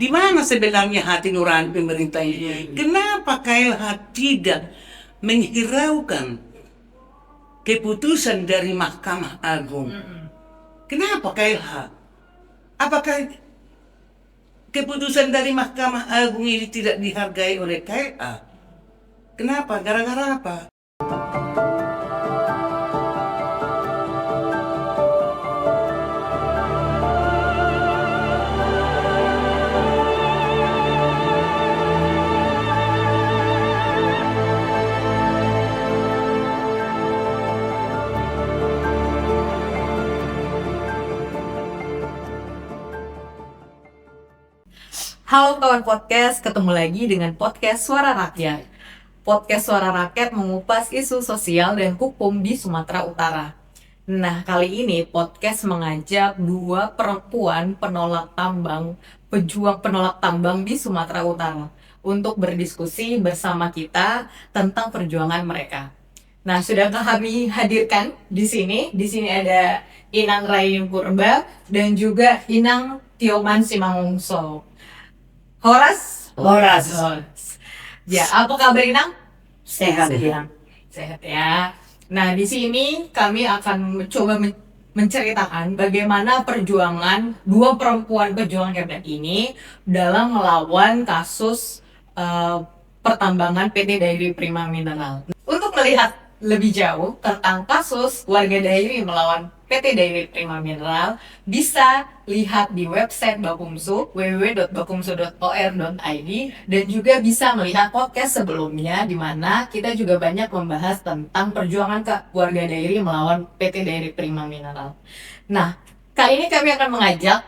Di mana sebenarnya hati nurani pemerintah ini? Kenapa KLH tidak menghiraukan keputusan dari Mahkamah Agung? Kenapa KLH? Apakah keputusan dari Mahkamah Agung ini tidak dihargai oleh KLH? Kenapa? Gara-gara apa? Halo kawan podcast, ketemu lagi dengan podcast Suara Rakyat. Podcast Suara Rakyat mengupas isu sosial dan hukum di Sumatera Utara. Nah, kali ini podcast mengajak dua perempuan penolak tambang, pejuang penolak tambang di Sumatera Utara untuk berdiskusi bersama kita tentang perjuangan mereka. Nah, sudah kami hadirkan di sini. Di sini ada Inang Raini Purba dan juga Inang Tioman Simangungso. Horas. Ya, apa kabar Inang? Sehat ya. Sehat ya. Nah, di sini kami akan mencoba menceritakan bagaimana perjuangan dua perempuan pejuang hebat ini dalam melawan kasus pertambangan PT Dairi Prima Mineral. Untuk melihat lebih jauh tentang kasus warga Dairi melawan PT Dairi Prima Mineral, bisa lihat di website Bakumsu www.bakumsu.or.id dan juga bisa melihat podcast sebelumnya di mana kita juga banyak membahas tentang perjuangan warga Dairi melawan PT Dairi Prima Mineral. Nah, kali ini kami akan mengajak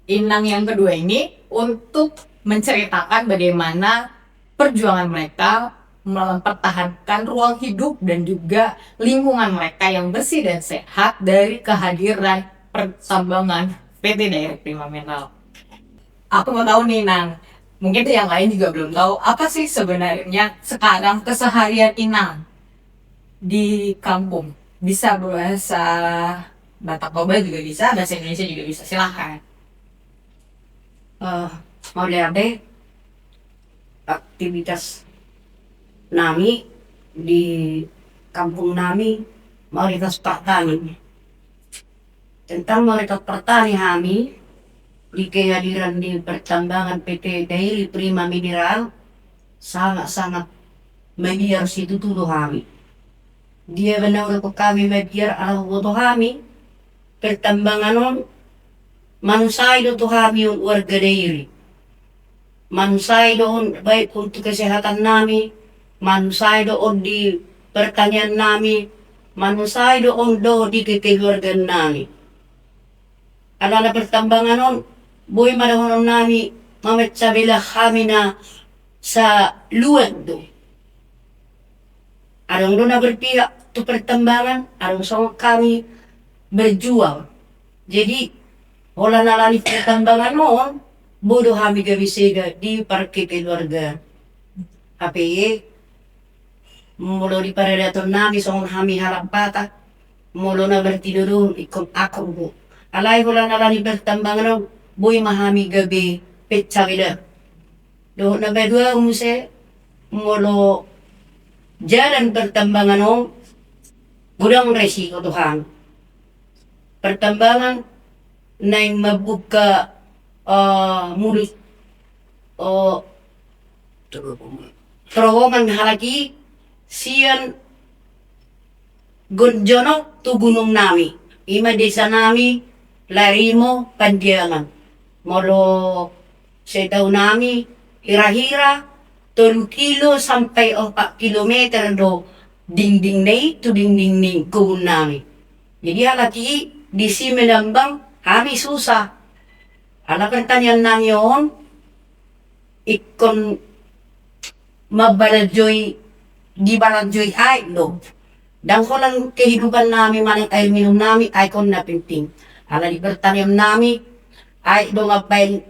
Inang yang kedua ini untuk menceritakan bagaimana perjuangan mereka mempertahankan ruang hidup dan juga lingkungan mereka yang bersih dan sehat dari kehadiran pertambangan PT Dairi Prima Mineral. Aku mau tahu nih Nang, mungkin yang lain juga belum tahu, apa sih sebenarnya sekarang keseharian Inang di kampung? Bisa bahasa Batak Toba juga bisa, bahasa Indonesia juga bisa, silahkan. Modern aktivitas nami di kampung nami mayoritas petani. Tentang mayoritas petani kami di kehadiran di pertambangan PT Dairi Prima Mineral sangat-sangat mediar situ tuduh kami. Dia benar untuk kami mediar alam butuh kami pertambangan on manusai do tuh kami warga Dairi. Manusai doon baik untuk kesehatan nami, manusay doon di pertanian nami, manusay doon di kekeluargaan nami. Ala na pertambangan nun, buhay manahon nami, mamit sabilah kami na sa luwag do. Arang doon na berpihak to pertambangan, arang sama kami berjuang. Jadi, wala nalani pertambangan noon, bodoh kami gabisega di parke keluarga. HPE, mulo di paradaton nami soong kami harap bata, mulo na bertidur ikon ako po. Alay ko lang nalani bertambangan ng buhay mahami gabi petsa bida. Doon na bedua umuse, mulo jalan bertambangan ng gudang resiko tuhan. Pertambangan na yung mabuka mulut terowongan halagi siyan gunjono tu gunung nami ima desa nami larimo pandiangan molo setaw nami hira-hira 3 kilo sampai 4 kilometer do dingding nai tu dingding ning kubun nami. Jadi halagi di si menambang kami susah. Ala pertanian nami yon ikon mabaladyoy di baladyoy ay do. Dan ko lang kehidupan namin manang air minum namin ay kon napinting. Ala di pertanian namin ay do ngapay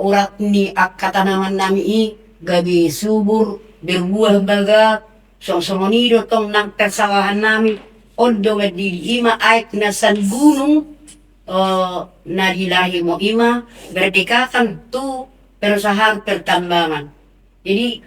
urat ni akatanaman namin i gabi subur berbuah baga songsongonido tong nang tersawahan namin ondo di ima ay nasan gunung nadilahi mo ima berdekakan tu perusahaan pertambangan. Jadi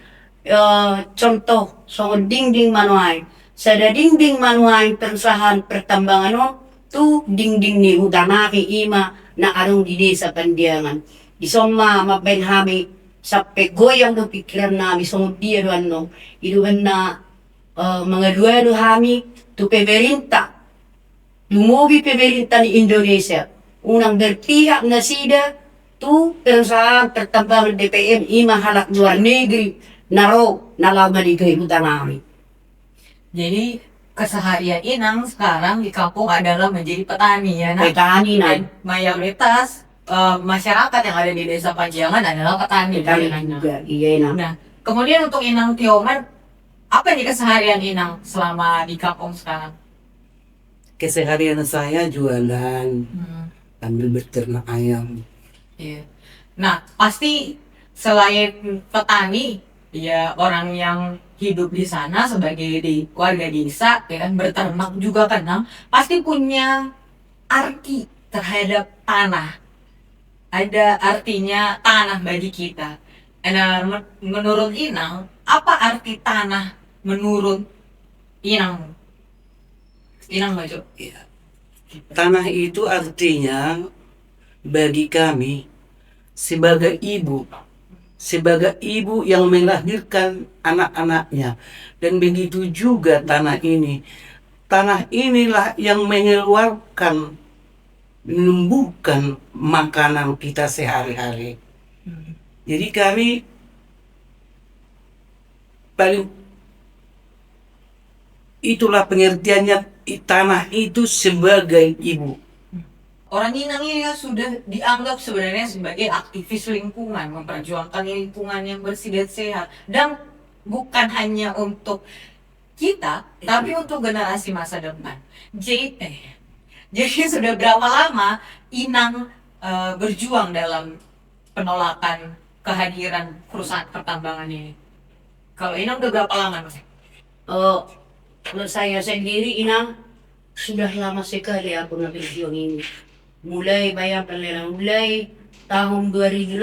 contoh soal dinding manuai. Sada dinding manuai perusahaan pertambangan tu dinding ni utanaki ima na arong di desa Pandiangan. Di soma maben hami sampai goyang do pikiran nami soal dia doan no. Iduan na mga duado hami tu pemerintah. Lumubi pemerintah ni Indonesia. Unang berpihak na sida tu perusahaan pertambangan DPM ima halak luar negeri naro nalaman di kehidupan kami. Jadi keseharian Inang sekarang di kampung adalah menjadi petani ya. Nah, Petani na. dan mayoritas masyarakat yang ada di desa Panjangan adalah petani. Petani Ya. juga, iya na. Nah, kemudian untuk Inang Tioman, apa nih keseharian Inang selama di kampung sekarang? Keseharian saya jualan, sambil berternak ayam. Iya. Nah, pasti selain petani, ya orang yang hidup di sana sebagai warga desa, ya kan berternak juga kan, Nang, pasti punya arti terhadap tanah. Ada artinya tanah bagi kita. Nah, menurut Inang, apa arti tanah menurut Inang? Inang Maju. Ya. Tanah itu artinya bagi kami sebagai ibu yang melahirkan anak-anaknya, dan begitu juga tanah inilah yang mengeluarkan, menumbuhkan makanan kita sehari-hari. Jadi kami paling itulah pengertiannya, tanah itu sebagai ibu. Orang Minang ini kan sudah dianggap sebenarnya sebagai aktivis lingkungan, memperjuangkan lingkungan yang bersih dan sehat. Dan bukan hanya untuk kita, tapi untuk generasi masa depan. Jadi sudah berapa lama Inang berjuang dalam penolakan kehadiran perusahaan pertambangan ini? Kalau Inang udah berapa lama, Mas? Kalau saya sendiri Inang sudah lama sekali aku berjuang ini. Mulai mulai tahun 2008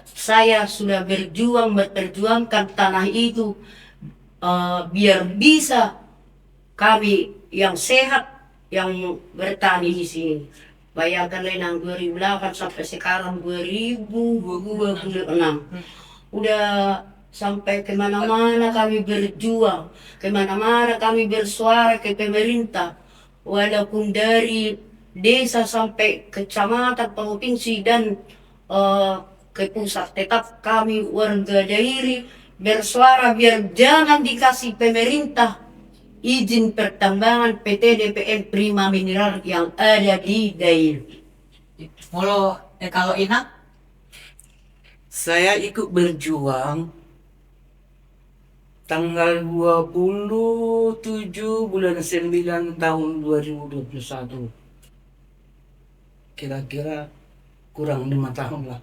saya sudah memperjuangkan tanah itu biar bisa kami yang sehat yang bertani di sini. Bayangkan Lenang 2008 sampai sekarang 2026. Udah sampai kemana-mana kami berjuang, kemana-mana kami bersuara ke pemerintah, walaupun dari desa sampai kecamatan, provinsi dan ke pusat. Tetap kami warga Dairi bersuara biar jangan dikasih pemerintah izin pertambangan PT DPL Prima Mineral yang ada di Dairi. Kalau Inang? Saya ikut berjuang tanggal 27 bulan 9 tahun 2021. Kira-kira kurang 5 tahun lah.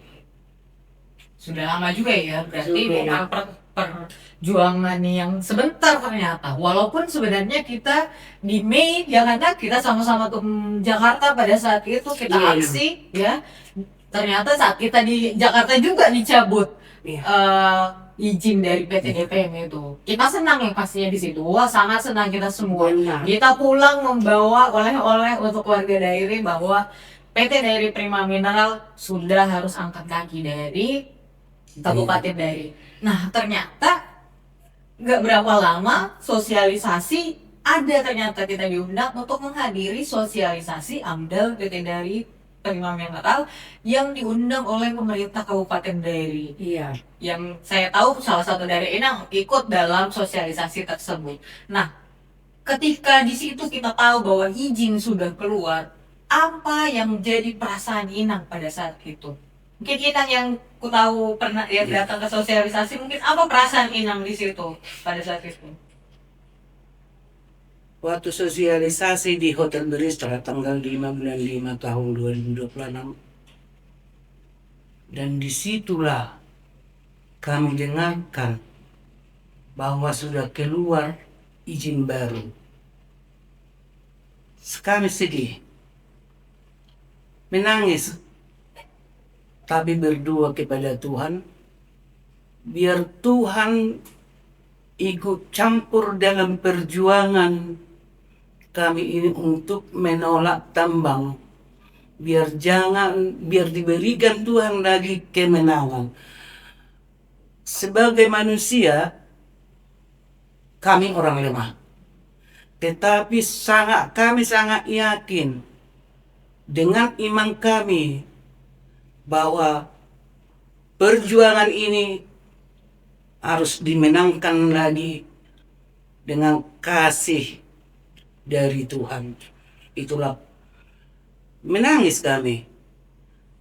Sudah lama juga ya, berarti Sudah. bukan perjuangan yang sebentar ternyata. Walaupun sebenarnya kita di Mei, janganlah kita sama-sama ke Jakarta pada saat itu kita Iya. aksi, ya. Ternyata saat kita di Jakarta juga dicabut izin dari PT DPM itu. Kita senang ya pastinya di situ. Wah, sangat senang kita semua. Benar. Kita pulang membawa oleh-oleh untuk warga Dairi bahwa PT Dairi Prima Mineral sudah harus angkat kaki dari Kabupaten Dairi. Nah, ternyata nggak berapa lama sosialisasi ada, ternyata kita diundang untuk menghadiri sosialisasi AMDAL PT Dairi Prima Mineral yang diundang oleh pemerintah Kabupaten Dairi. Iya. Yang saya tahu salah satu dari Inang ikut dalam sosialisasi tersebut. Nah, ketika di situ kita tahu bahwa izin sudah keluar, apa yang jadi perasaan Inang pada saat itu? Mungkin Inang yang ku tahu pernah ya datang ke sosialisasi, mungkin apa perasaan Inang di situ pada saat itu? Waktu sosialisasi di Hotel Beristra tanggal 5 bulan 5 tahun 2026. Dan disitulah kami dengarkan bahwa sudah keluar izin baru. Kami sedih, menangis. tapi berdoa kepada Tuhan, biar Tuhan ikut campur dalam perjuangan kami ini untuk menolak tambang. Biar diberikan Tuhan lagi kemenangan. Sebagai manusia, kami orang lemah. Tetapi kami sangat yakin dengan iman kami bahwa perjuangan ini harus dimenangkan lagi dengan kasih dari Tuhan. Itulah menangis kami.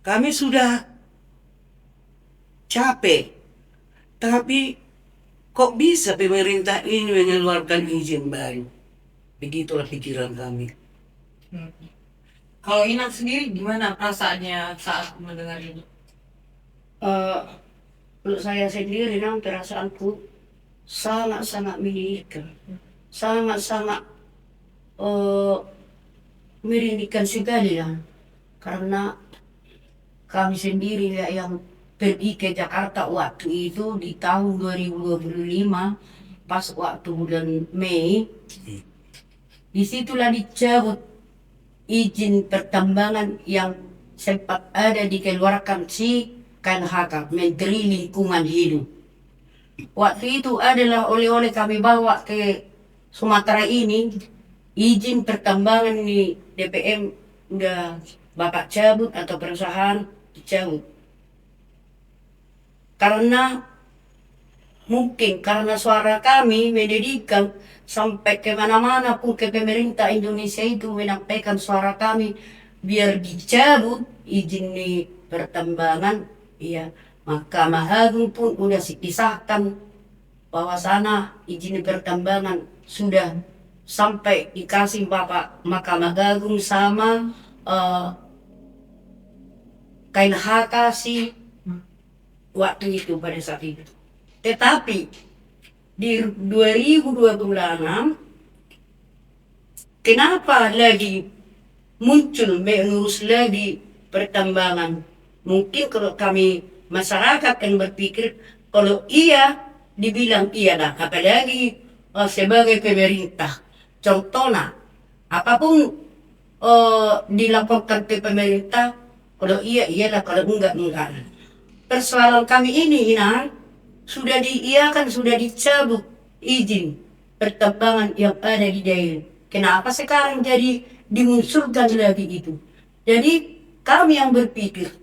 Kami sudah capek, tapi kok bisa pemerintah ini mengeluarkan izin baru? Begitulah pikiran kami. Kalau Inang sendiri gimana perasaannya saat mendengar ini? Untuk saya sendiri, perasaanku sangat-sangat menyedihkan, sangat-sangat merindingkan sekali ya, karena kami sendiri ya, yang pergi ke Jakarta waktu itu di tahun 2025 pas waktu bulan Mei, disitulah dicabut izin pertambangan yang sempat ada dikeluarkan si KLHK, Menteri Lingkungan Hidup. Waktu itu adalah oleh-oleh kami bawa ke Sumatera ini, izin pertambangan ini DPM udah Bapak cabut atau perusahaan dicabut. Mungkin karena suara kami mendidikkan sampai kemana-mana pun ke pemerintah Indonesia itu menyampaikan suara kami biar dicabut izin di pertambangan. Ya, Mahkamah Agung pun udah disahkan bahwa sana izin pertambangan sudah sampai dikasih Bapak Mahkamah Agung sama KLHK sih waktu itu pada saat itu. Tetapi di 2026 kenapa lagi muncul mengurus lagi pertambangan? Mungkin kalau kami masyarakat kan berpikir kalau iya dibilang iya lah, apalagi sebagai pemerintah. Contohnya apapun dilaporkan ke pemerintah, kalau iya iyalah, kalau enggak enggak. Persoalan kami ini sudah diiakan, sudah dicabut izin pertambangan yang ada di daerah. Kenapa sekarang jadi dimunculkan lagi itu? Jadi kami yang berpikir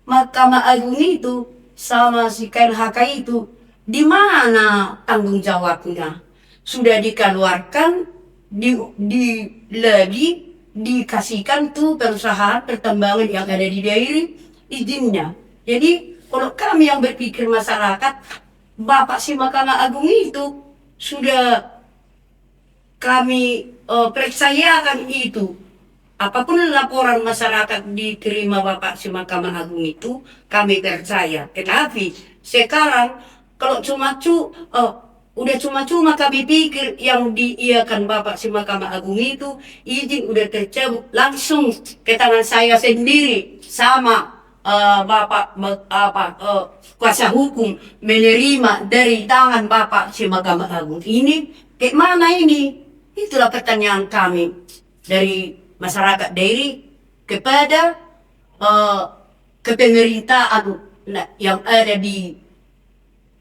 Mahkamah Agung itu sama si KLHK itu di mana tanggung jawabnya? Sudah dikeluarkan, lagi dikasihkan tuh perusahaan pertambangan yang ada di daerah izinnya. Jadi kalau kami yang berpikir masyarakat, Bapak si Mahkamah Agung itu sudah kami percayakan itu. Apapun laporan masyarakat diterima Bapak si Mahkamah Agung itu, kami percaya. Tetapi sekarang kalau udah cuma-cuma kami pikir yang diiakan Bapak si Mahkamah Agung itu, izin udah tercabut langsung ke tangan saya sendiri sama Bapak kuasa hukum menerima dari tangan Bapak si Mahkamah Agung ini. Ke mana ini? Itulah pertanyaan kami dari masyarakat daerah kepada kepemerintahan yang ada di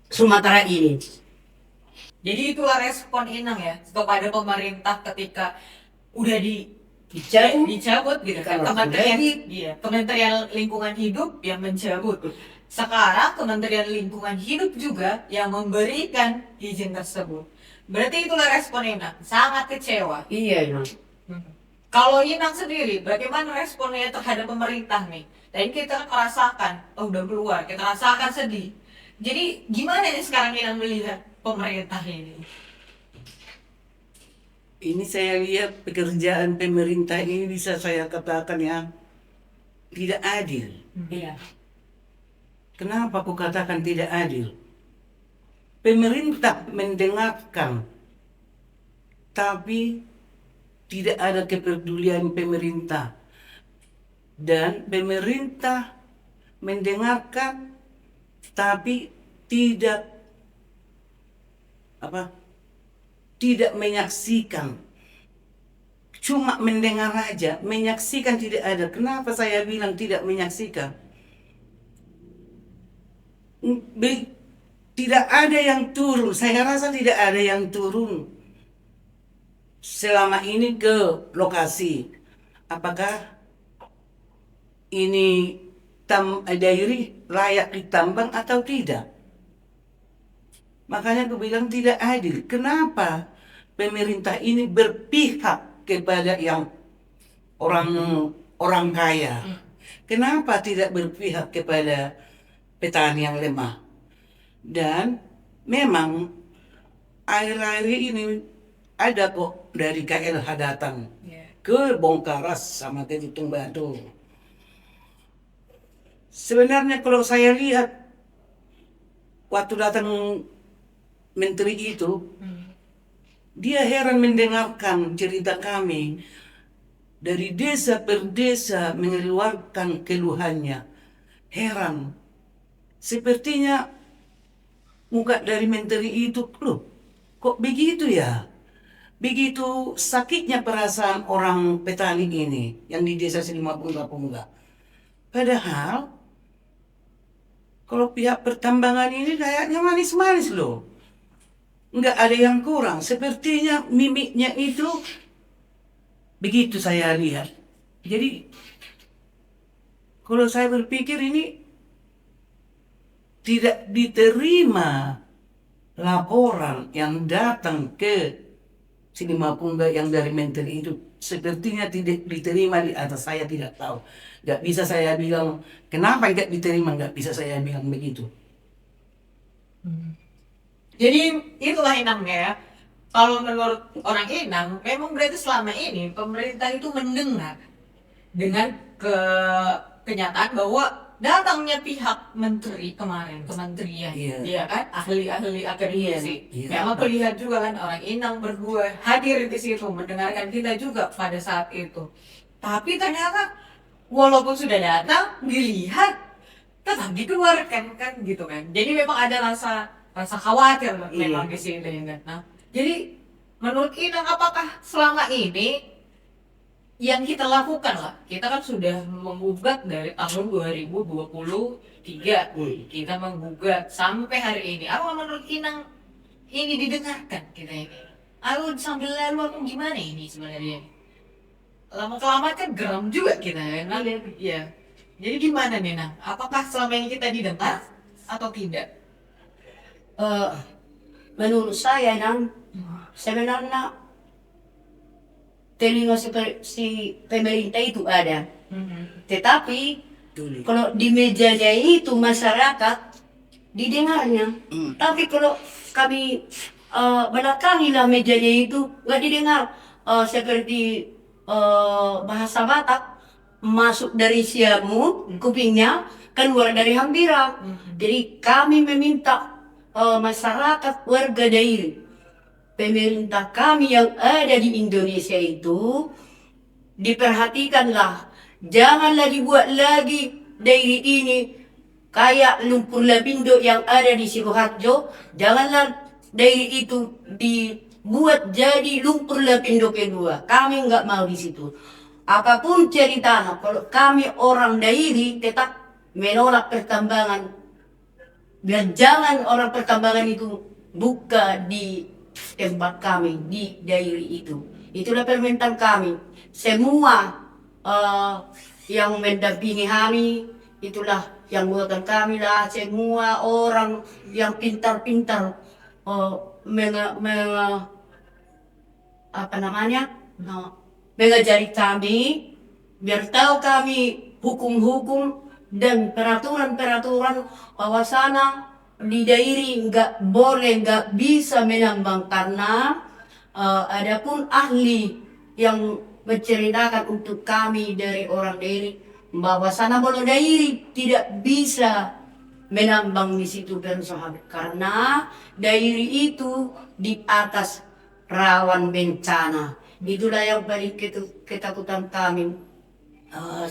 Sumatera ini. Jadi itulah respon Inang ya kepada pemerintah ketika udah dicabut gitu kan. Kementerian Lingkungan Hidup yang mencabut. Sekarang Kementerian Lingkungan Hidup juga yang memberikan izin tersebut. Berarti itulah respon Inang, sangat kecewa. Iya, Kalau Inang sendiri, bagaimana responnya terhadap pemerintah nih? Dan kita merasakan, udah keluar, kita rasakan sedih. Jadi gimana nih sekarang Inang melihat pemerintah ini? Ini saya lihat pekerjaan pemerintah ini bisa saya katakan yang tidak adil. Iya. Kenapa aku katakan tidak adil? Pemerintah mendengarkan, tapi tidak ada kepedulian pemerintah. Dan pemerintah mendengarkan tapi tidak tidak menyaksikan. Cuma mendengar aja, menyaksikan tidak ada. Kenapa saya bilang tidak menyaksikan? Tidak ada yang turun. Saya rasa tidak ada yang turun selama ini ke lokasi. Apakah ini dairi layak ditambang atau tidak? Makanya aku bilang tidak adil. Kenapa pemerintah ini berpihak kepada yang orang kaya? Kenapa tidak berpihak kepada petani yang lemah? Dan memang akhir-akhir ini ada kok dari KLH datang ke Bongkaras sama ke Tutung Batu. Sebenarnya kalau saya lihat waktu datang menteri itu, dia heran mendengarkan cerita kami dari desa per desa mengeluarkan keluhannya. Heran, sepertinya muka dari menteri itu, loh, kok begitu ya? Begitu sakitnya perasaan orang petani ini yang di desa Silimapungga. Padahal kalau pihak pertambangan ini kayaknya manis-manis loh. Nggak ada yang kurang. Sepertinya mimiknya itu begitu saya lihat. Jadi kalau saya berpikir ini tidak diterima laporan yang datang ke Silimapungga yang dari menteri itu, sepertinya tidak diterima di atas. Saya tidak tahu. Nggak bisa saya bilang kenapa nggak diterima, nggak bisa saya bilang begitu. Jadi itulah Inangnya ya. Kalau menurut orang Inang, memang berarti selama ini pemerintah itu mendengar dengan kenyataan bahwa datangnya pihak menteri kemarin, kementerian, Iya. kan, ahli-ahli akademisi. Iya. Memang terlihat juga kan orang Inang berdua hadir di situ, mendengarkan kita juga pada saat itu. Tapi ternyata walaupun sudah datang, dilihat, tetap dikeluarkan kan gitu kan. Jadi memang ada rasa khawatir memang di sini kan. Nah, jadi menurut Inang apakah selama ini yang kita lakukan lah, kita kan sudah menggugat dari tahun 2023, kita menggugat sampai hari ini. Apa menurut Inang ini didengarkan kita ini? Aku sambil lalu aku gimana ini sebenarnya? Lama-kelamaan kan geram juga kita kan? Ya. Jadi gimana nih Nang? Apakah selama ini kita didengar atau tidak? Menurut saya, Nang, sebenarnya telinga si pemerintah itu ada. Tetapi kalau di mejanya itu masyarakat didengarnya. Tapi kalau kami belakangilah mejanya itu nggak didengar. Seperti bahasa Batak masuk dari siamu kupingnya, keluar dari hambira. Jadi kami meminta masyarakat warga daerah, pemerintah kami yang ada di Indonesia itu diperhatikanlah, janganlah dibuat lagi daerah ini kayak lumpur lapindo yang ada di Sidoarjo. Janganlah daerah itu dibuat jadi lumpur lapindo kedua. Kami nggak mau di situ. Apapun ceritanya, kalau kami orang daerah tetap menolak pertambangan. Dan jangan orang pertambangan itu buka di tempat kami, di daerah itu. Itulah permintaan kami. Semua yang mendampingi kami, itulah yang buatan kami lah. Semua orang yang pintar-pintar mengajari kami, biar tahu kami hukum-hukum dan peraturan-peraturan bahwasana di daerah nggak bisa menambang karena adapun ahli yang menceritakan untuk kami dari orang daerah bahwasana kalau daerah tidak bisa menambang di situ bersahabat karena daerah itu di atas rawan bencana. Itulah yang paling ketakutan kami.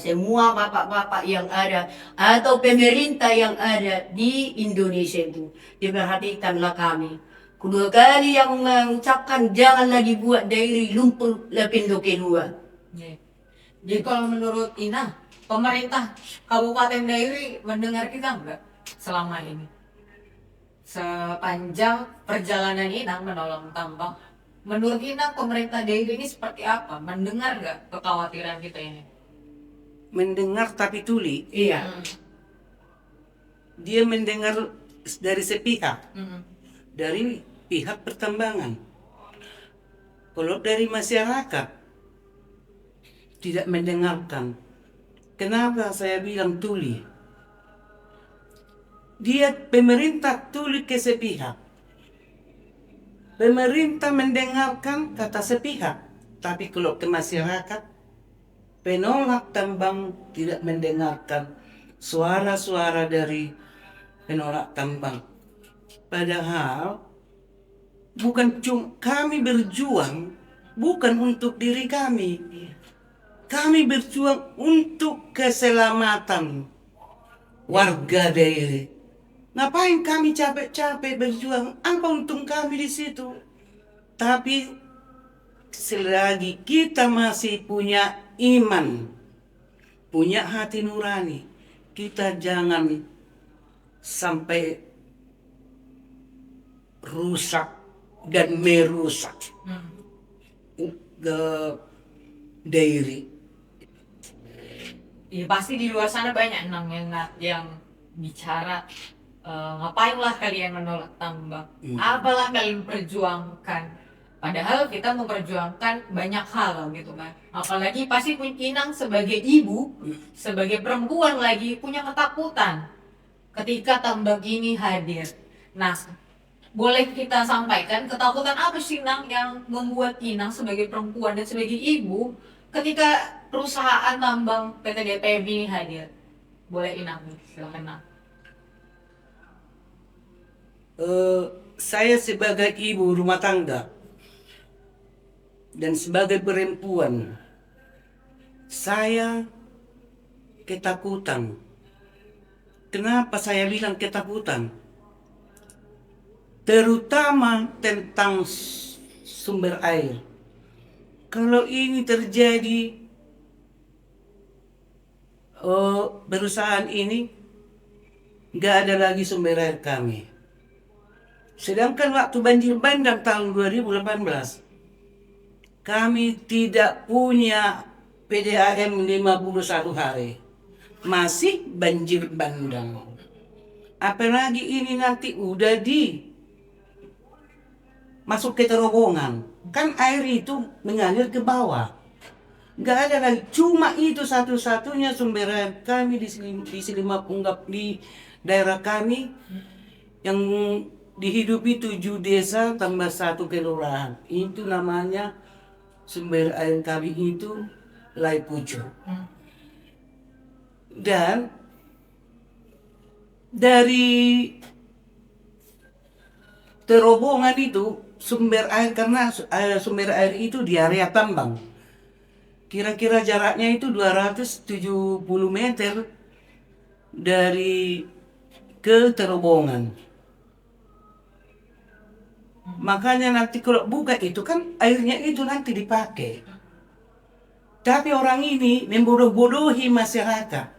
semua bapak-bapak yang ada atau pemerintah yang ada di Indonesia itu diperhatikanlah kami. Kedua kali yang mengucapkan jangan lagi buat dairi lumpur Lapindo kedua. Iya. Jadi kalau menurut Ina, pemerintah Kabupaten Dairi mendengar kita enggak selama ini? Sepanjang perjalanan Ina menolong tambang, menurut Ina pemerintah Dairi ini seperti apa? Mendengar nggak kekhawatiran kita ini? Mendengar tapi tuli. Iya. Dia mendengar dari sepihak, Mm-mm. dari pihak pertambangan. Kalau dari masyarakat tidak mendengarkan. Kenapa saya bilang tuli? Dia pemerintah tuli ke sepihak. Pemerintah mendengarkan kata sepihak, tapi kalau ke masyarakat, penolak tambang tidak mendengarkan suara-suara dari penolak tambang. Padahal bukan cuma kami berjuang, bukan untuk diri kami. Kami berjuang untuk keselamatan warga daerah. Ngapain kami capek-capek berjuang? Apa untung kami di situ? Tapi selagi kita masih punya iman, punya hati nurani, kita jangan sampai rusak dan merusak ke daerah. Ya pasti di luar sana banyak nang yang bicara ngapain lah kalian menolak tambang, apalah kalian perjuangkan. Padahal kita memperjuangkan banyak hal gitu kan. Apalagi pasti Inang sebagai ibu, sebagai perempuan lagi punya ketakutan ketika tambang ini hadir. Nah, boleh kita sampaikan ketakutan apa sih Nang yang membuat Inang sebagai perempuan dan sebagai ibu ketika perusahaan tambang PT DPB ini hadir? Boleh Inang, silakan Nang. Saya sebagai ibu rumah tangga dan sebagai perempuan, saya ketakutan. Kenapa saya bilang ketakutan? Terutama tentang sumber air. Kalau ini terjadi, perusahaan ini nggak ada lagi sumber air kami. Sedangkan waktu banjir bandang tahun 2018, kami tidak punya PDAM 51 hari. Masih banjir bandang. Apalagi ini nanti udah masuk ke terowongan. Kan air itu mengalir ke bawah. Nggak ada lagi. Cuma itu satu-satunya sumber air kami di Silimapunggap, di daerah kami yang dihidupi 7 desa tambah 1 kelurahan. Itu namanya sumber air kami itu Lai Pucuk. Dan dari terowongan itu sumber air, karena sumber air itu di area tambang. Kira-kira jaraknya itu 270 meter dari ke terowongan. Makanya nanti kalau buka itu kan airnya itu nanti dipakai. Tapi orang ini membodoh-bodohi masyarakat.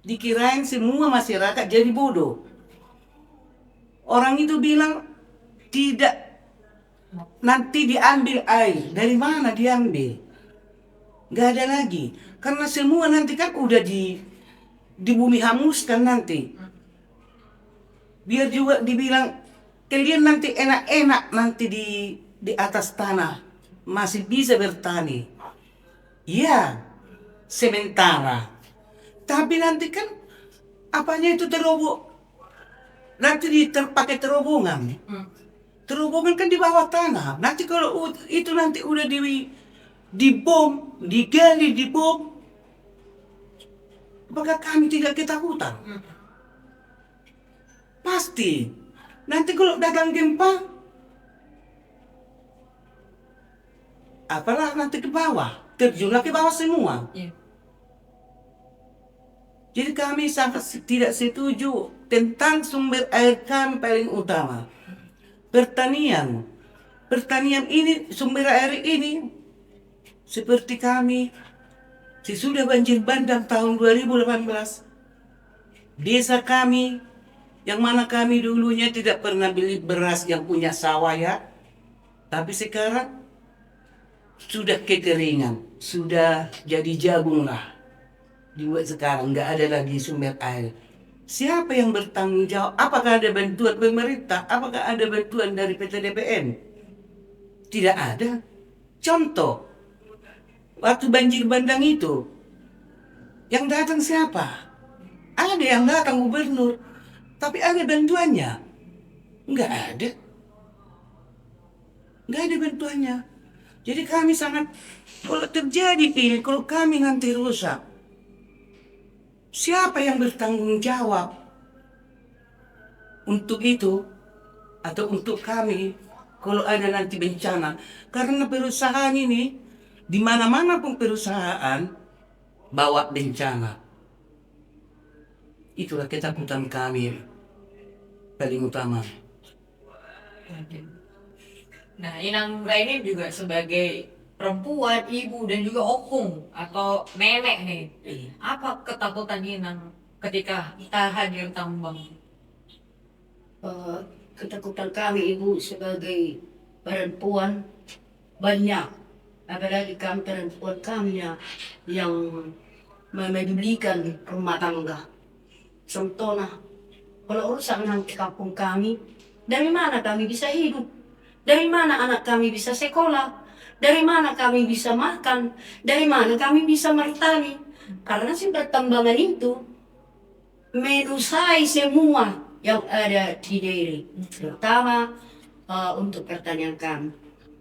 Dikirain semua masyarakat jadi bodoh. Orang itu bilang tidak, nanti diambil air. Dari mana diambil? Gak ada lagi. Karena semua nanti kan udah di bumi hanguskan nanti. Biar juga dibilang kalian nanti enak-enak nanti di atas tanah masih bisa bertani. Ya, sementara. Tapi nanti kan apanya itu nanti pakai terowongan. Terowongan kan di bawah tanah. Nanti kalau itu nanti udah dibom, digali, dibom, apakah kami tidak ketakutan? Pasti. Nanti kalau datang gempa, apalah nanti ke bawah, terjunlah ke bawah semua. Iya. Jadi kami sangat tidak setuju tentang sumber air kami paling utama. Pertanian. Pertanian ini, sumber air ini, seperti kami, sesudah banjir bandang tahun 2018, desa kami, yang mana kami dulunya tidak pernah beli beras yang punya sawah ya, tapi sekarang sudah kekeringan, sudah jadi jagung lah. Dibuat sekarang nggak ada lagi sumber air. Siapa yang bertanggung jawab? Apakah ada bantuan pemerintah? Apakah ada bantuan dari PT DPN? Tidak ada. Contoh, waktu banjir bandang itu, yang datang siapa? Ada yang datang gubernur, tapi ada bantuannya? Nggak ada. Nggak ada bantuannya. Jadi kami sangat, kalau terjadi ini, kalau kami nanti rusak, siapa yang bertanggung jawab untuk itu atau untuk kami kalau ada nanti bencana? Karena perusahaan ini, di mana-mana pun perusahaan bawa bencana. Itulah ketakutan kami paling utama. Nah, Inang ini juga sebagai perempuan, ibu, dan juga opung atau nenek nih. Apa ketakutan Inang ketika kita hadir tambang? Ketakutan kami ibu sebagai perempuan banyak, apalagi kami perempuan kami yang memedulikan rumah tangga. Contohnya, kalau urusan nanti kampung kami, dari mana kami bisa hidup? Dari mana anak kami bisa sekolah? Dari mana kami bisa makan? Dari mana kami bisa bertani? Karena si pertambangan itu menusai semua yang ada di daerah, terutama untuk pertanian kami.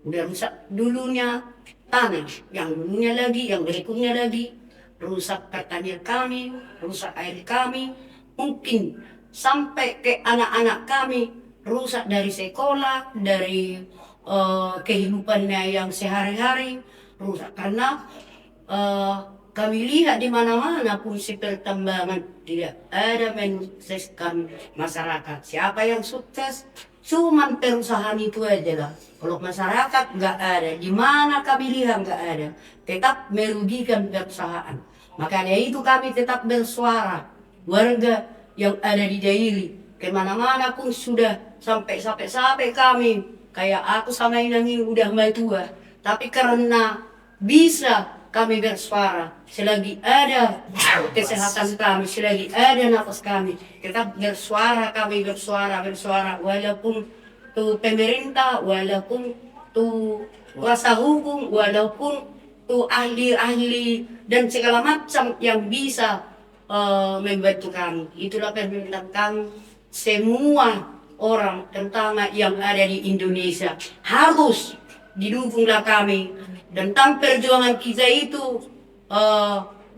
Udah rusak dulunya tanah, yang dulunya lagi, yang berikutnya lagi, rusak pertanian kami, rusak air kami, mungkin sampai ke anak-anak kami, rusak dari sekolah, dari kehidupannya yang sehari-hari, rusak karena kami lihat di mana-mana fungsi pertambangan tidak ada mensukseskan masyarakat. Siapa yang sukses? Cuman perusahaan itu aja lah. Kalau masyarakat nggak ada, di mana kami lihat nggak ada, tetap merugikan perusahaan. Makanya itu kami tetap bersuara. Warga yang ada di daerah, kemana-mana pun sudah sampai kami, kayak aku sama Inang ini udah mulai tua, tapi karena bisa kami bersuara, selagi ada kesehatan kami, selagi ada nafas kami, tetap bersuara, kami bersuara, walaupun tu pemerintah, walaupun tu kuasa hukum, walaupun tu ahli-ahli dan segala macam yang bisa membantu kami. Itulah permintaan kami, semua orang terutama yang ada di Indonesia harus didukunglah kami tentang perjuangan kita itu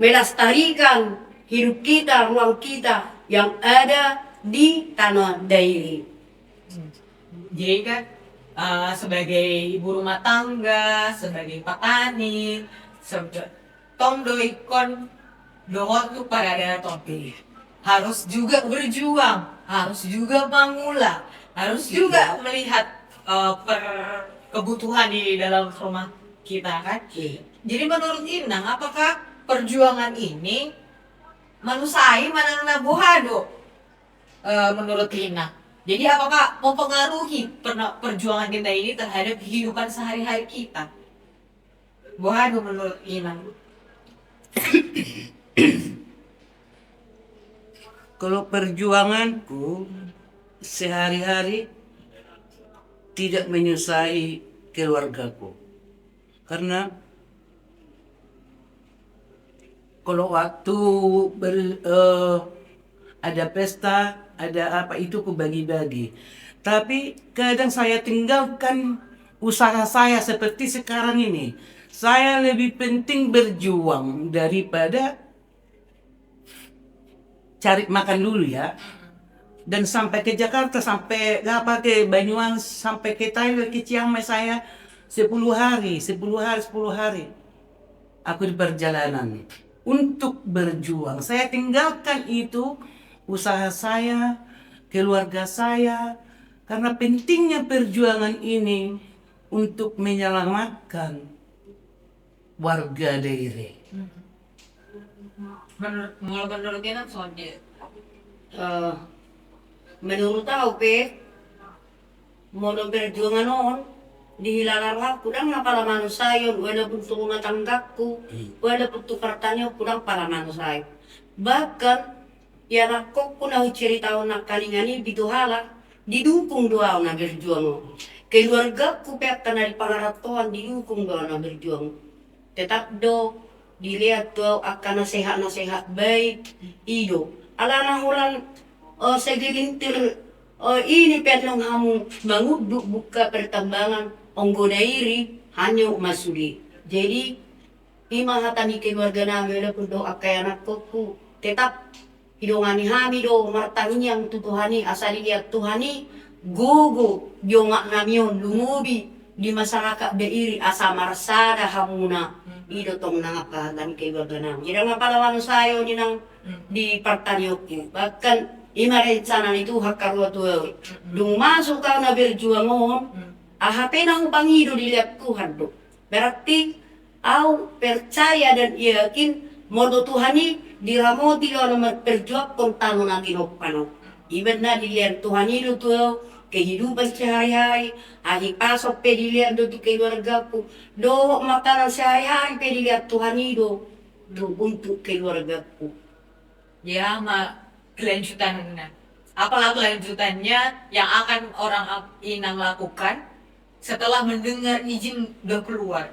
melestarikan hidup kita, ruang kita yang ada di tanah dairi. Jadi kan sebagai ibu rumah tangga, sebagai petani, tong doikon dohot tuh pada ada topi. Harus juga berjuang, harus juga mangula, harus juga melihat kebutuhan di dalam rumah kita kan. Jadi menurut Inang, apakah perjuangan ini manusai manang buhado menurut Inang? Jadi apakah mempengaruhi perjuangan kita ini terhadap kehidupan sehari-hari kita? Buhado menurut Inang. Kalau perjuanganku sehari-hari tidak menyusai keluargaku. Karena kalau waktu ada pesta, ada apa itu ku bagi-bagi. Tapi kadang saya tinggalkan usaha saya seperti sekarang ini. Saya lebih penting berjuang daripada cari makan dulu ya. Dan sampai ke Jakarta, sampai ke Banyuwangi, sampai ke Thailand, ke Chiang Mai saya 10 hari. Aku di perjalanan. untuk berjuang. Saya tinggalkan itu, usaha saya, keluarga saya, karena pentingnya perjuangan ini untuk menyelamatkan warga daerah. Menurut kita soalnya Eh, menurut aku pe modal perjuangan on di hilalar kudang na para manusia walaupun tu rumah tanggaku walaupun tu pertanian kudang para manusia bahkan ya nakok kuna cerita nak kalingani bituhala didukung doa na berjuang keluarga ku pe akan dari pangaratoan didukung doa na berjuang tetap do dilihat do akan nasihat baik ido ala na hulan segelintir ini perlu kamu menguduk buka pertambangan onggo dairi hanya masuli jadi ima hatani keluarga nami walaupun do akai anak koku tetap hidungani hami do martani yang tutuhani asali dia tuhani gogo jongak namion lumubi di masyarakat dairi asa marsada hamuna ido tong nangapa dan keluarga nami jadi ngapalawan sayo di nang di pertanian bahkan ima rencana itu hakarwa tuh dung masuk kau na berjuang ahape nang pangido dilihat Tuhan do berarti au percaya dan yakin modo Tuhani diramoti kalau berjuang kontanu nanti nopano ibadah na dilihat Tuhan itu tuh kehidupan sehari-hari ahi pasok pe dilihat do keluargaku do makanan sehari-hari pe dilihat Tuhan itu do untuk keluargaku ya kelanjutannya. Apalah kelanjutannya yang akan orang Inang lakukan setelah mendengar izin udah keluar?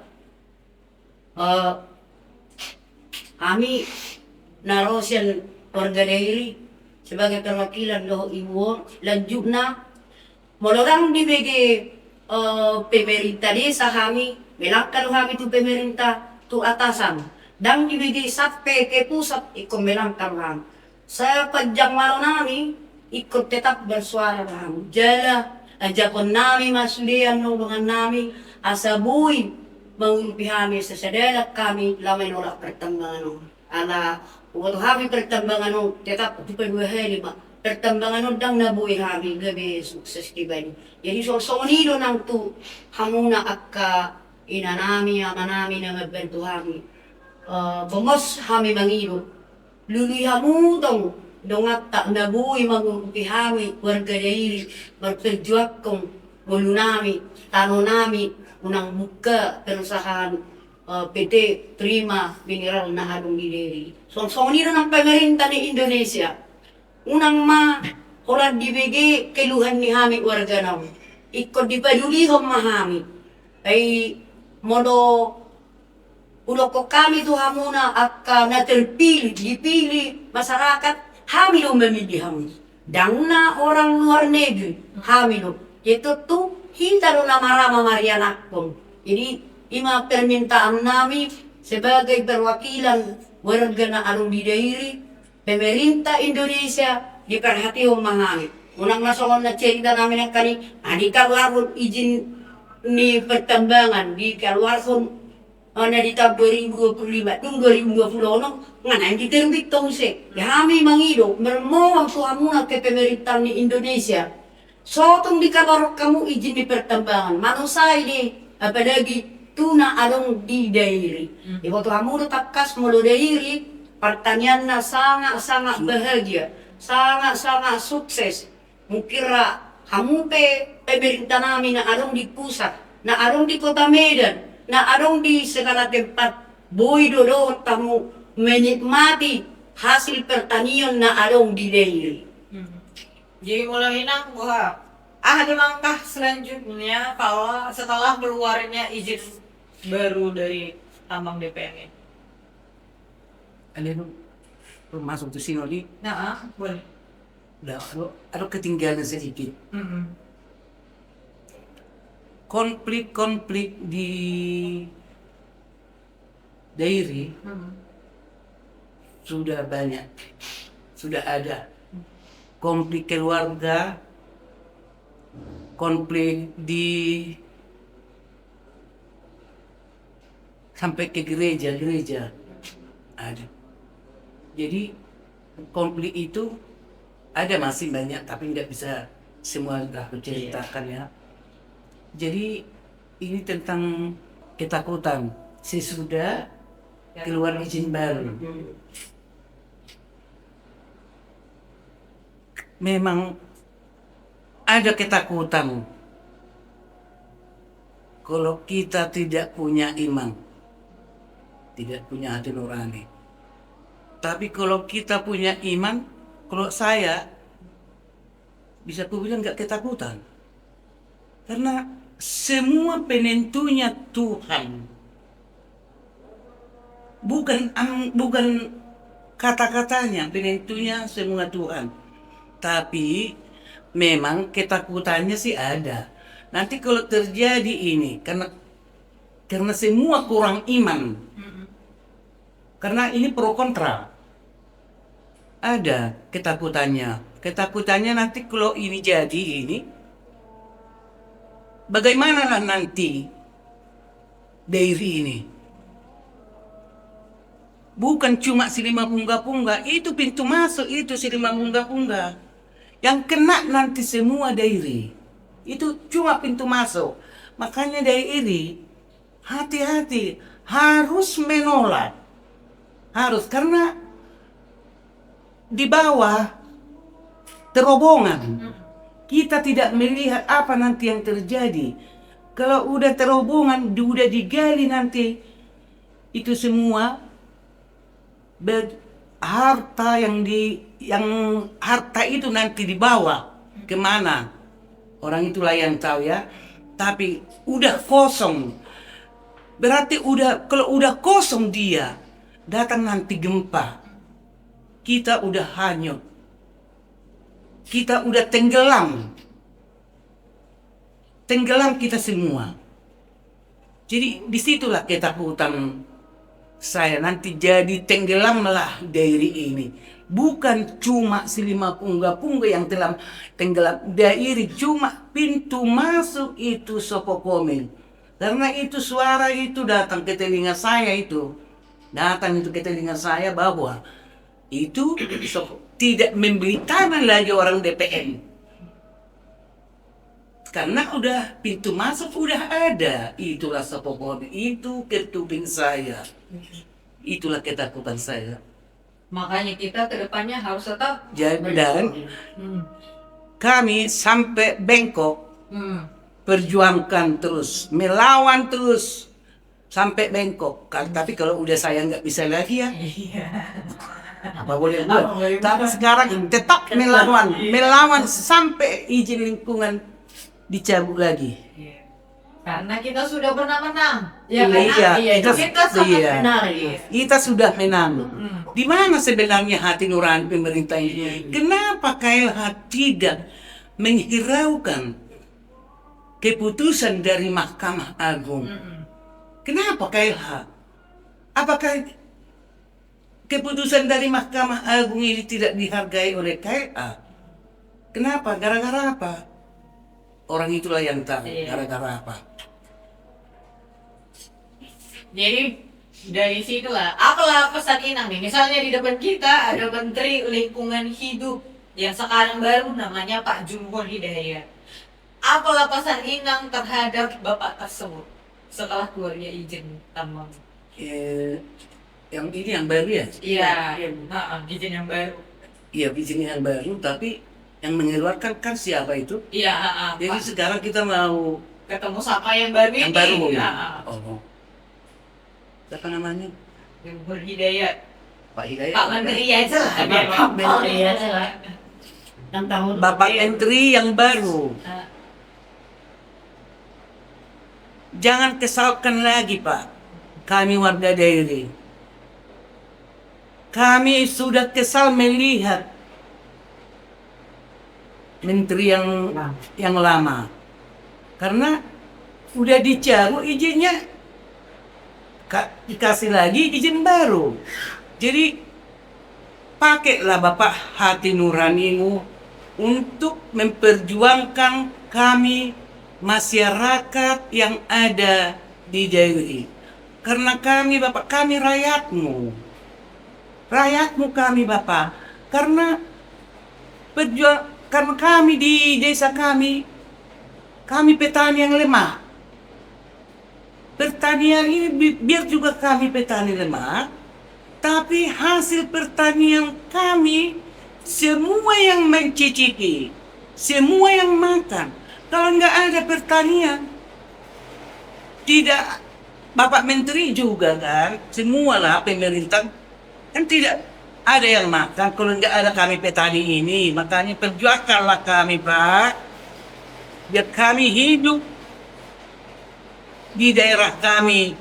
Kami narosian warga daerah sebagai perwakilan doh ibu lanjutna molorang di BG pemerintah desa kami melangkah kami tu pemerintah tu atasan dan di BG sampai ke pusat ikut melangkah kami saya panjang malam nami ikut tetap bersuara kami jala ajakon nami masulian dengan nami asabui mengumpi kami sesedalak kami lamai nolak pertambangan ala waktu kami pertambangan tetap tu kedua hari pertambangan dang nabuhi kami lebih sukses dibanding jadi sonido nang tu hamuna akka ina nami ama nami na membantu kami bongos kami mangido luluy hamudong dongat tak nabuhi mengumpi kami warga dairi berperjuang kong bulu nami tano nami unang buka perusahaan PT Prima Mineral na Hadong Dideri. Sonido ng pemerintah ni Indonesia unang orang dibagi keluhan ni kami warga namin. Ikut dipadulihom mahami. Ay modo ulo ko kami tu hamuna akka na dipilih masyarakat kami lo memilih kami. Dangna orang luar negeri kami lo. Itu tu kita lo namarama marianak pun. Jadi ima permintaan nami sebagai perwakilan warga na alung di dairi pemerintah Indonesia diperhatikan mahami. Unang nasongon na cerita namin ang kani, di kaluarhon izin ni pertambangan, di kaluarhon na di tahun 2025, dung 2026, nga na hindi terbit tong se. Kami mangido, mermoang tuhamuna ke pemerintah ni Indonesia. So, itong di kaluarhon kamu izin ni pertambangan, manusay di, apalagi tuna along di dairi. Ibu tuhamuna takas mulu dairi, pertanian na sangat-sangat bahagia, sangat-sangat sukses. Mukira hamupe pemerintah namin na along di pusat, na along di kota Medan, na along di segala tempat, boy doon tamu menikmati hasil pertanian na along di dairi. Jadi mulai Inang, wah, ada langkah selanjutnya kalau setelah keluarnya izin baru dari tambang DPM ini. Ada masuk ke sini lagi, Nah, boleh. ada ketinggalan sedikit. Konflik-konflik di dairi sudah banyak, sudah ada. Konflik keluarga, konflik di sampai ke gereja ada. Jadi konflik itu ada masih banyak, tapi nggak bisa semua aku ceritakan ya. Jadi ini tentang ketakutan sesudah keluar izin baru. Memang ada ketakutan kalau kita tidak punya iman, tidak punya hati nurani. Tapi kalau kita punya iman, kalau saya bisa ku bilang nggak ketakutan, karena semua penentunya Tuhan, bukan kata-katanya penentunya semua Tuhan. Tapi memang ketakutannya sih ada. Nanti kalau terjadi ini karena semua kurang iman, karena ini pro kontra, ada ketakutannya. Ketakutannya nanti kalau ini jadi ini, bagaimana lah nanti dairi ini? Bukan cuma si lima punggah-punggah, itu pintu masuk itu si lima punggah-punggah. Yang kena nanti semua dairi. Itu cuma pintu masuk. Makanya dairi hati-hati, harus menolak. Harus, karena di bawah terobongan. Kita tidak melihat apa nanti yang terjadi. Kalau udah terobongan, udah digali nanti itu semua harta yang harta itu nanti dibawa kemana? Orang itulah yang tahu ya. Tapi udah kosong. Berarti kalau udah kosong dia, datang nanti gempa. Kita udah hanyut. Kita udah tenggelam. Tenggelam kita semua. Jadi disitulah ketakutan saya, nanti jadi tenggelamlah dairi ini. Bukan cuma si lima punggah-punggah yang telah tenggelam. Dairi cuma pintu masuk itu sopokomen. Karena itu suara itu datang ke telinga saya itu. Datang itu ke telinga saya bahwa itu tidak membeli tanah lagi orang DPM. Karena udah pintu masuk udah ada. Itulah sopokomen. Itu ketubing saya. Itulah ketakutan saya. Makanya kita kedepannya harus tetap Dan kami sampai Bangkok perjuangkan terus, melawan terus sampai Bangkok. Tapi kalau udah saya nggak bisa lagi ya, apa boleh buat. Tapi sekarang tetap melawan sampai izin lingkungan dicabut lagi. karena kita sudah pernah menang. Ya Iya, kita sangat benar. Kita sudah menang. Di mana sebenarnya hati nurani pemerintah ini? Kenapa KLH tidak menghiraukan keputusan dari Mahkamah Agung? Kenapa KLH? Apakah keputusan dari Mahkamah Agung ini tidak dihargai oleh KLH? Kenapa? Gara-gara apa? Orang itulah yang tahu. Gara-gara apa? Jadi dari situlah, apalah pesan Inang nih. Misalnya di depan kita ada Menteri Lingkungan Hidup yang sekarang baru namanya Pak Jumhur Hidayat. Apalah pesan Inang terhadap Bapak tersebut setelah keluarnya izin tambang? Yang ini yang baru ya? Iya, izin yang baru. Iya, izin yang baru, tapi yang mengeluarkan kan siapa itu? Iya, Jadi sekarang kita mau ketemu siapa yang baru ini? yang baru. Iya. Siapa namanya? Jumhur Hidayat. Pak Hidayat. Pak Menteri aja lah. Pak Menteri aja lah. Yang tahun Bapak Menteri yang baru. Jangan kesalkan lagi, Pak. Kami warga daerah. Kami sudah kesal melihat menteri yang lama. Karena udah dicabut izinnya, dikasih lagi izin baru. Jadi pakailah Bapak hati nuranimu untuk memperjuangkan kami masyarakat yang ada di daerah. Karena kami Bapak, kami rakyatmu. rakyatmu kami Bapak. Karena karena kami di desa kami petani yang lemah. Pertanian ini biar juga kami petani lemah, tapi hasil pertanian kami semua yang mencicipi, semua yang makan. Kalau nggak ada pertanian, tidak Bapak Menteri juga kan, semualah pemerintah kan tidak ada yang makan kalau nggak ada kami petani ini. Makanya perjuangkanlah kami Pak, biar kami hidup di daerah kami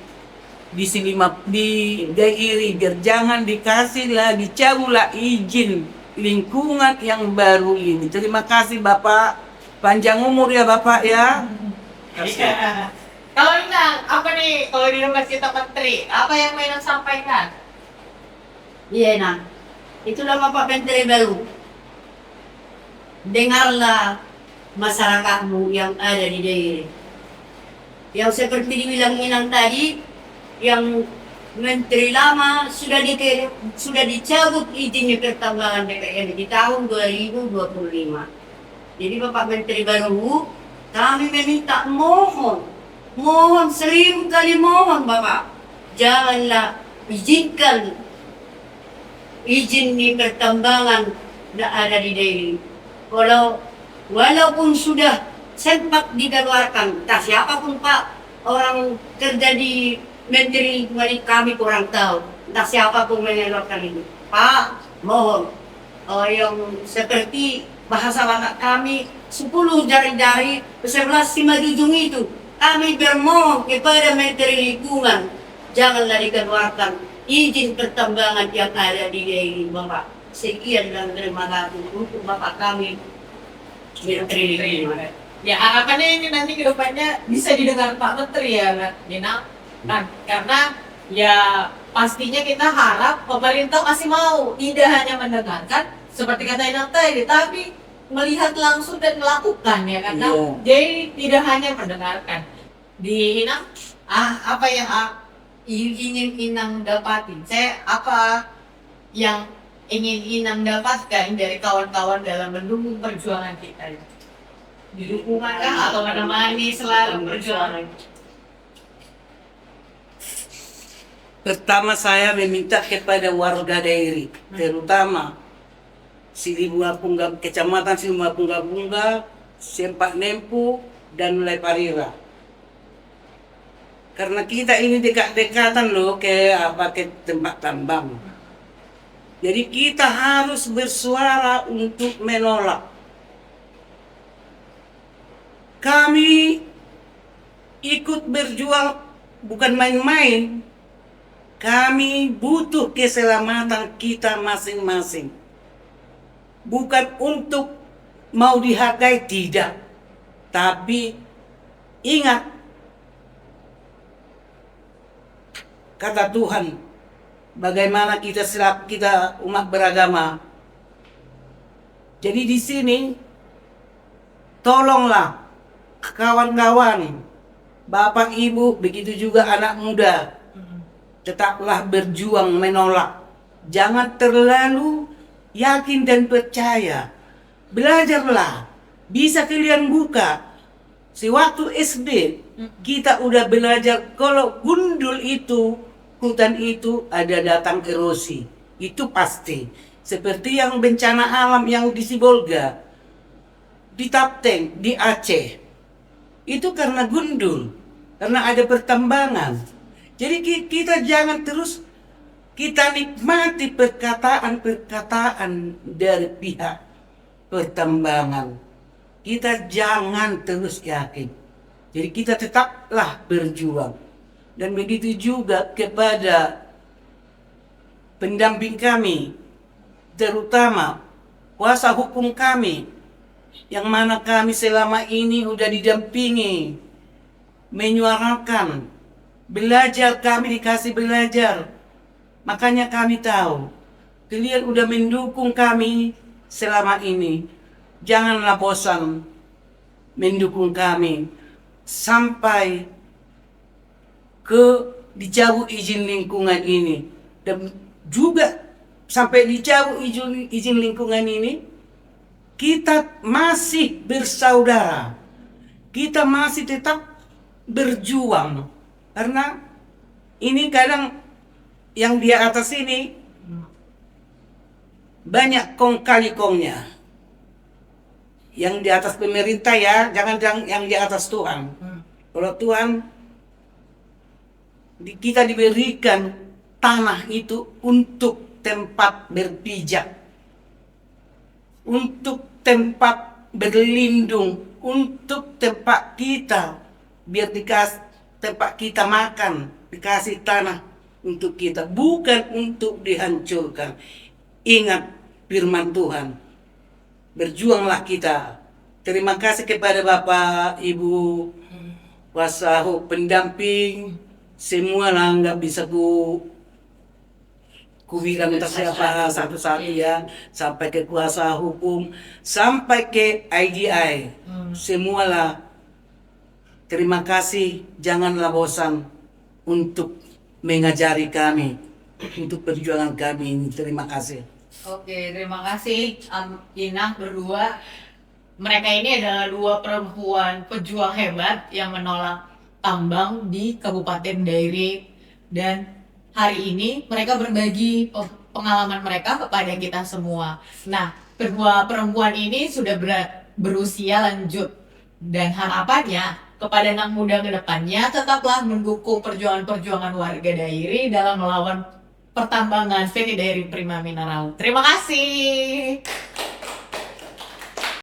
di sini di Dairi, biar jangan dikasih lagi cabutlah izin lingkungan yang baru ini. Terima kasih Bapak, panjang umur ya Bapak ya. Iya. Kalau Inang, apa nih kalau di rumah kita menteri, apa yang mau Inang sampaikan? Iya, nah. Itulah Bapak Menteri baru. Dengarlah masyarakatmu yang ada di daerah. Yang seperti dibilang Inang tadi, yang Menteri lama sudah dicabut izin pertambangan DPR di tahun 2025. Jadi Bapak Menteri baru, kami meminta mohon 1000 kali mohon Bapak, janganlah izinkan izin di pertambangan yang ada di daerah. Walaupun sudah sempat dikeluarkan, entah siapapun Pak, orang kerja di Menteri Lingkungan kami kurang tahu, entah siapapun mengeluarkan itu. Pak, mohon, yang seperti bahasa batak kami, 10 jari-jari, 11 simajujung itu, kami bermohon kepada Menteri Lingkungan, janganlah dikeluarkan izin pertambangan yang ada di daerah Bapak. Sekian dan terima kasih untuk Bapak kami, Menteri Lingkungan. Ya harapannya ini nanti ke depannya bisa didengar Pak Menteri ya Inang. Nah, karena ya pastinya kita harap pemerintah masih mau tidak hanya mendengarkan seperti kata Inang tadi, tapi melihat langsung dan melakukan ya karena jadi tidak hanya mendengarkan. Di Inang, apa yang ingin Inang dapatin? Apa yang ingin Inang dapatkan dari kawan-kawan dalam mendukung perjuangan kita? Di dukungan kah atau menemani selalu perjuangan? Pertama saya meminta kepada warga Dairi, terutama Kecamatan Silibunga, Sempak Nempu, dan Leparira. Karena kita ini dekat-dekatan loh ke tempat tambang. Jadi kita harus bersuara untuk menolak. Kami ikut berjuang bukan main-main. Kami butuh keselamatan kita masing-masing. Bukan untuk mau dihargai, tidak. Tapi ingat kata Tuhan, bagaimana kita umat beragama. Jadi di sini tolonglah kawan-kawan, Bapak Ibu, begitu juga anak muda, tetaplah berjuang menolak. Jangan terlalu yakin dan percaya. Belajarlah, bisa kalian buka. Sewaktu SD kita udah belajar kalau gundul itu, hutan itu ada datang erosi. Itu pasti. Seperti yang bencana alam yang di Sibolga, di Tapteng, di Aceh. Itu karena gundul, karena ada pertambangan. Jadi kita jangan terus kita nikmati perkataan-perkataan dari pihak pertambangan. Kita jangan terus yakin. Jadi kita tetaplah berjuang. Dan begitu juga kepada pendamping kami, terutama kuasa hukum kami, yang mana kami selama ini udah didampingi, menyuarakan, belajar, kami dikasih belajar. Makanya kami tahu, kalian udah mendukung kami selama ini. Janganlah bosan mendukung kami sampai ke dicabut izin lingkungan ini. Dan juga sampai dicabut izin lingkungan ini, kita masih bersaudara. Kita masih tetap berjuang. Karena ini kadang yang di atas ini banyak kong kali kongnya. Yang di atas pemerintah ya, jangan yang di atas Tuhan. Kalau Tuhan, kita diberikan tanah itu untuk tempat berpijak, untuk tempat berlindung, untuk tempat kita, biar dikasih tempat kita makan, dikasih tanah untuk kita, bukan untuk dihancurkan. Ingat firman Tuhan, berjuanglah kita. Terima kasih kepada Bapak, Ibu, kuasa hukum, pendamping, semua lah nggak bisa ku bilang entah siapa satu-satu ya, sampai ke kuasa hukum, sampai ke IGI, semualah. Terima kasih, janganlah bosan untuk mengajari kami, untuk perjuangan kami ini. Terima kasih. Oke, terima kasih Ina berdua. Mereka ini adalah dua perempuan pejuang hebat yang menolak tambang di Kabupaten Dairi, dan hari ini mereka berbagi pengalaman mereka kepada kita semua. Nah, kedua perempuan ini sudah berusia lanjut, dan harapannya kepada anak muda ke depannya tetaplah mendukung perjuangan-perjuangan warga Dairi dalam melawan pertambangan PT Dairi Prima Mineral. Terima kasih.